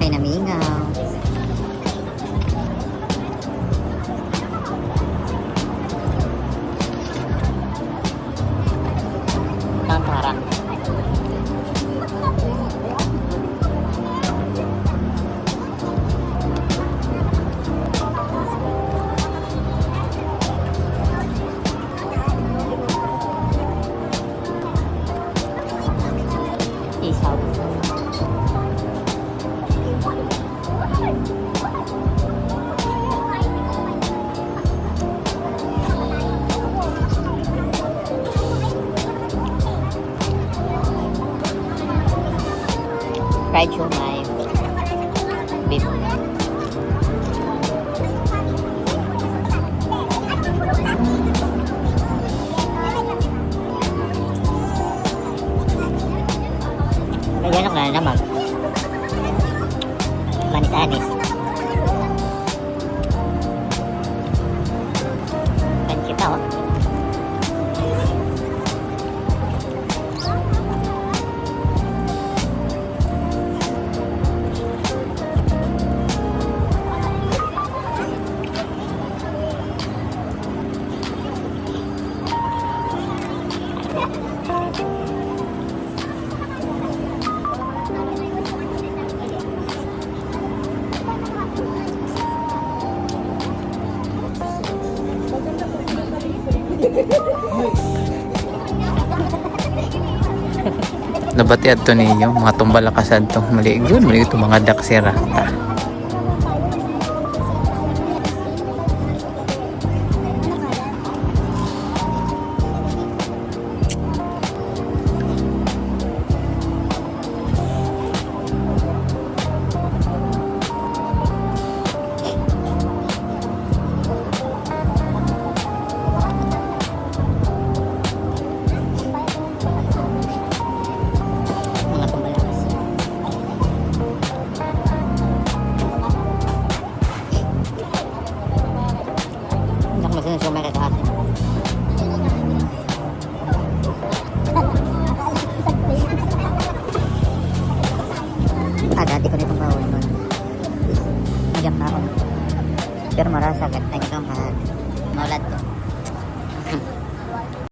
may namingaw. Parang isaw. Fried siomai. Beef. Lagyan ako na naman. Manis-anis. Pancit ako. Nabati adto ninyo mga tumbalakasan tong maliig yun maliig itong mga daksira. Masih siomay ka sa atin. Dati ko nitong bawal nun. Nagyang na ako. Pero marasa kahit na itong maulat ko.